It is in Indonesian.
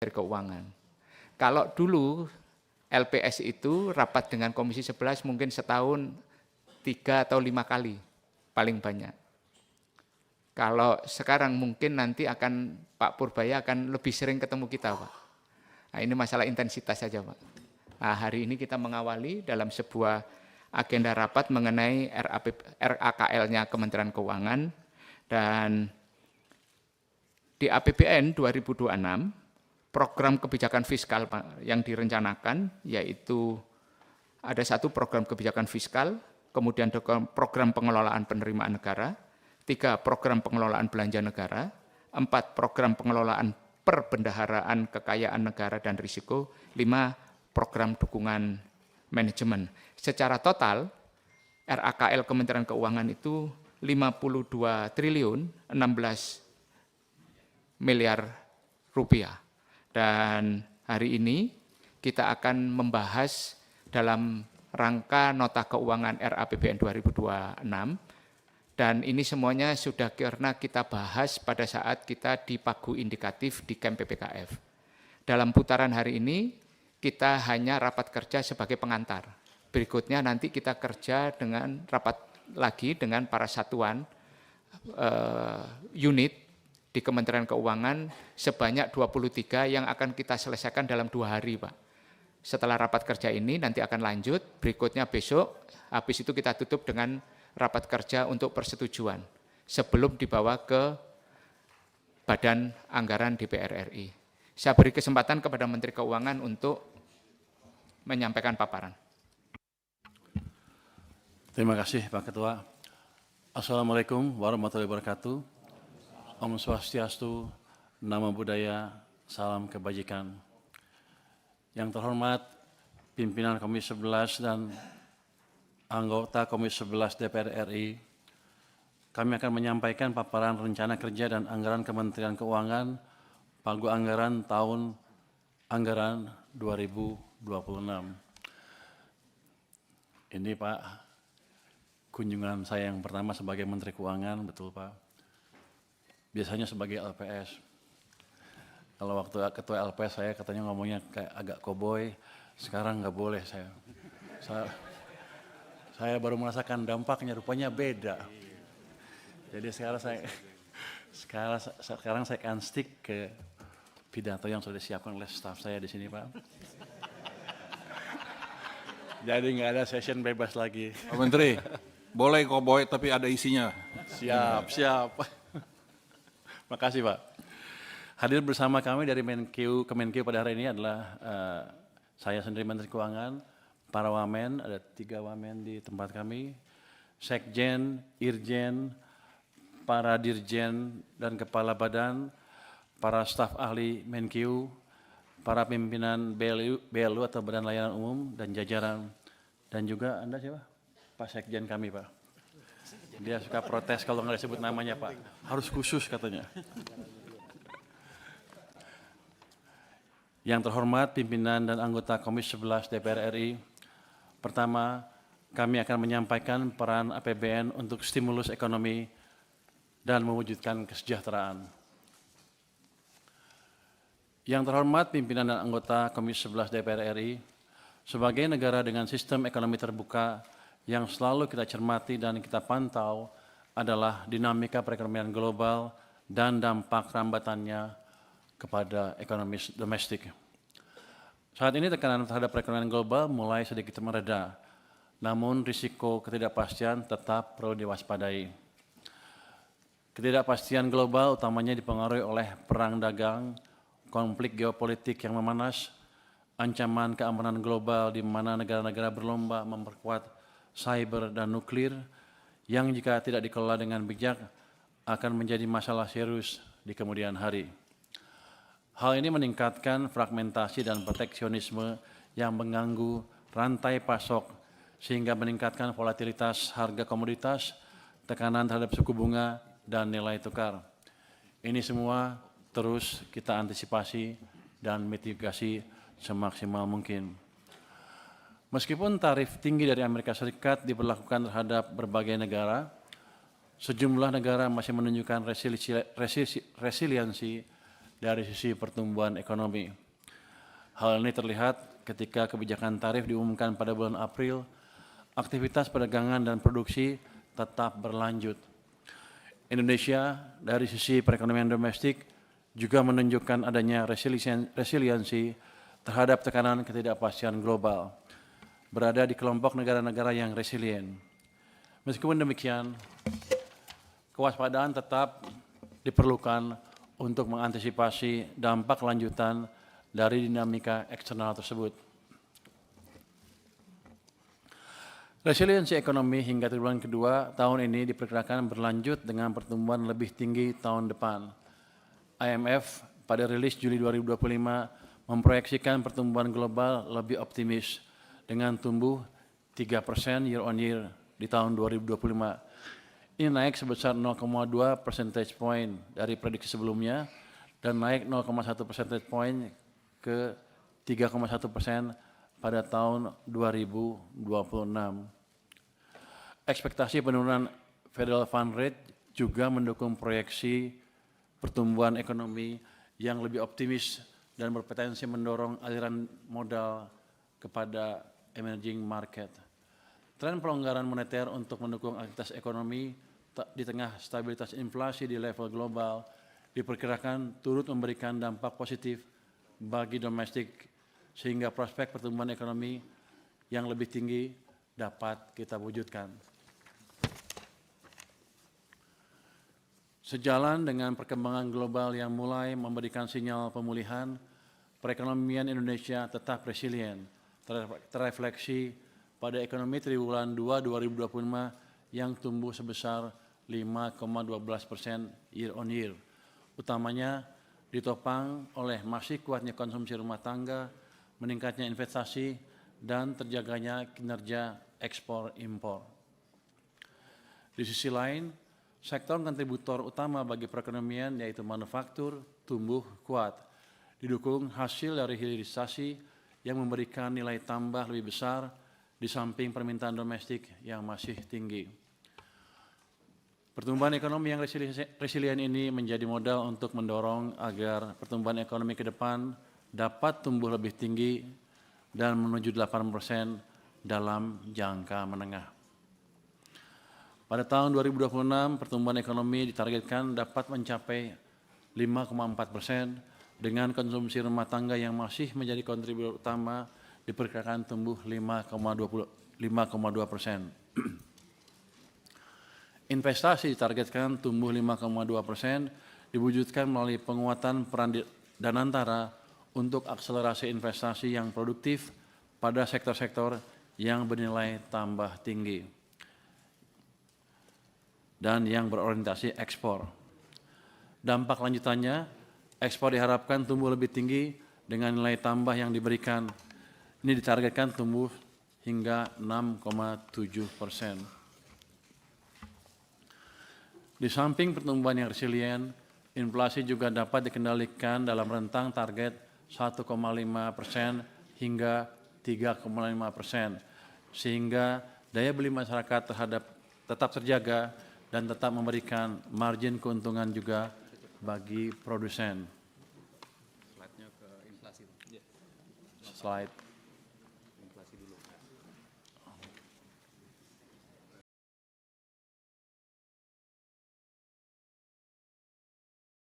Keuangan. Kalau dulu LPS itu rapat dengan Komisi 11 mungkin setahun 3 atau 5 kali, paling banyak. Kalau sekarang mungkin nanti Pak Purbaya akan lebih sering ketemu kita, Pak. Nah, ini masalah intensitas saja, Pak. Nah, hari ini kita mengawali dalam sebuah agenda rapat mengenai RAKL-nya Kementerian Keuangan, dan di APBN 2026 program kebijakan fiskal yang direncanakan yaitu ada 1 program kebijakan fiskal, kemudian program pengelolaan penerimaan negara, 3 program pengelolaan belanja negara, 4 program pengelolaan perbendaharaan kekayaan negara dan risiko, 5 program dukungan manajemen. Secara total RAKL Kementerian Keuangan itu 52 triliun 16 miliar rupiah. Dan hari ini kita akan membahas dalam rangka nota keuangan RAPBN 2026, dan ini semuanya sudah karena kita bahas pada saat kita di Pagu Indikatif di Camp PPKF. Dalam putaran hari ini kita hanya rapat kerja sebagai pengantar. Berikutnya nanti kita kerja dengan rapat lagi dengan para satuan unit di Kementerian Keuangan sebanyak 23 yang akan kita selesaikan dalam 2 hari, Pak. Setelah rapat kerja ini nanti akan lanjut, berikutnya besok, habis itu kita tutup dengan rapat kerja untuk persetujuan sebelum dibawa ke Badan Anggaran DPR RI. Saya beri kesempatan kepada Menteri Keuangan untuk menyampaikan paparan. Terima kasih Pak Ketua. Assalamualaikum warahmatullahi wabarakatuh. Om Swastiastu, Namo Buddhaya, salam kebajikan. Yang terhormat pimpinan Komisi 11 dan anggota Komisi 11 DPR RI, kami akan menyampaikan paparan rencana kerja dan anggaran Kementerian Keuangan Pagu Anggaran tahun anggaran 2026. Ini Pak, kunjungan saya yang pertama sebagai Menteri Keuangan, betul Pak. Biasanya sebagai LPS. Kalau waktu ketua LPS saya katanya ngomongnya kayak agak koboi, sekarang nggak boleh saya baru merasakan dampaknya, rupanya beda. Jadi sekarang saya akan stick ke pidato yang sudah disiapkan oleh staf saya di sini, Pak. Jadi nggak ada session bebas lagi. Pak Menteri, boleh koboi tapi ada isinya. Siap. Makasih Pak. Hadir bersama kami dari Kemenkeu pada hari ini adalah saya sendiri Menteri Keuangan, para wamen, ada 3 wamen di tempat kami, sekjen, irjen, para dirjen dan kepala badan, para staf ahli Menkeu, para pimpinan BLU atau Badan Layanan Umum dan jajaran, dan juga Anda siapa? Pak Sekjen kami Pak. Dia suka protes kalau nggak disebut namanya Pak, harus khusus katanya. Yang terhormat pimpinan dan anggota Komisi 11 DPR RI, pertama kami akan menyampaikan peran APBN untuk stimulus ekonomi dan mewujudkan kesejahteraan. Yang terhormat pimpinan dan anggota Komisi 11 DPR RI, sebagai negara dengan sistem ekonomi terbuka, yang selalu kita cermati dan kita pantau adalah dinamika perekonomian global dan dampak rambatannya kepada ekonomi domestik. Saat ini tekanan terhadap perekonomian global mulai sedikit mereda, namun risiko ketidakpastian tetap perlu diwaspadai. Ketidakpastian global utamanya dipengaruhi oleh perang dagang, konflik geopolitik yang memanas, ancaman keamanan global di mana negara-negara berlomba memperkuat cyber dan nuklir yang jika tidak dikelola dengan bijak akan menjadi masalah serius di kemudian hari. Hal ini meningkatkan fragmentasi dan proteksionisme yang mengganggu rantai pasok sehingga meningkatkan volatilitas harga komoditas, tekanan terhadap suku bunga, dan nilai tukar. Ini semua terus kita antisipasi dan mitigasi semaksimal mungkin. Meskipun tarif tinggi dari Amerika Serikat diberlakukan terhadap berbagai negara, sejumlah negara masih menunjukkan resiliensi dari sisi pertumbuhan ekonomi. Hal ini terlihat ketika kebijakan tarif diumumkan pada bulan April, aktivitas perdagangan dan produksi tetap berlanjut. Indonesia dari sisi perekonomian domestik juga menunjukkan adanya resiliensi terhadap tekanan ketidakpastian global, berada di kelompok negara-negara yang resilien. Meskipun demikian, kewaspadaan tetap diperlukan untuk mengantisipasi dampak lanjutan dari dinamika eksternal tersebut. Resiliensi ekonomi hingga triwulan kedua tahun ini diperkirakan berlanjut dengan pertumbuhan lebih tinggi tahun depan. IMF pada rilis Juli 2025 memproyeksikan pertumbuhan global lebih optimis dengan tumbuh 3% year on year di tahun 2025. Ini naik sebesar 0,2 percentage point dari prediksi sebelumnya dan naik 0,1 percentage point ke 3,1% pada tahun 2026. Ekspektasi penurunan Federal Fund Rate juga mendukung proyeksi pertumbuhan ekonomi yang lebih optimis dan berpotensi mendorong aliran modal kepada emerging market. Tren pelonggaran moneter untuk mendukung aktivitas ekonomi di tengah stabilitas inflasi di level global diperkirakan turut memberikan dampak positif bagi domestik sehingga prospek pertumbuhan ekonomi yang lebih tinggi dapat kita wujudkan. Sejalan dengan perkembangan global yang mulai memberikan sinyal pemulihan, perekonomian Indonesia tetap resilient, terrefleksi pada ekonomi triwulan 2 2025 yang tumbuh sebesar 5,12% year on year, utamanya ditopang oleh masih kuatnya konsumsi rumah tangga, meningkatnya investasi, dan terjaganya kinerja ekspor-impor. Di sisi lain, sektor kontributor utama bagi perekonomian yaitu manufaktur tumbuh kuat, didukung hasil dari hilirisasi yang memberikan nilai tambah lebih besar di samping permintaan domestik yang masih tinggi. Pertumbuhan ekonomi yang resilient ini menjadi modal untuk mendorong agar pertumbuhan ekonomi ke depan dapat tumbuh lebih tinggi dan menuju 8% dalam jangka menengah. Pada tahun 2026, pertumbuhan ekonomi ditargetkan dapat mencapai 5,4% dengan konsumsi rumah tangga yang masih menjadi kontributor utama diperkirakan tumbuh 5,2%. Investasi ditargetkan tumbuh 5,2%, diwujudkan melalui penguatan peran Danantara untuk akselerasi investasi yang produktif pada sektor-sektor yang bernilai tambah tinggi dan yang berorientasi ekspor. Dampak lanjutannya, ekspor diharapkan tumbuh lebih tinggi dengan nilai tambah yang diberikan. Ini ditargetkan tumbuh hingga 6,7%. Di samping pertumbuhan yang resilient, inflasi juga dapat dikendalikan dalam rentang target 1,5% hingga 3,5%, sehingga daya beli masyarakat tetap terjaga dan tetap memberikan margin keuntungan juga bagi produsen. Slide.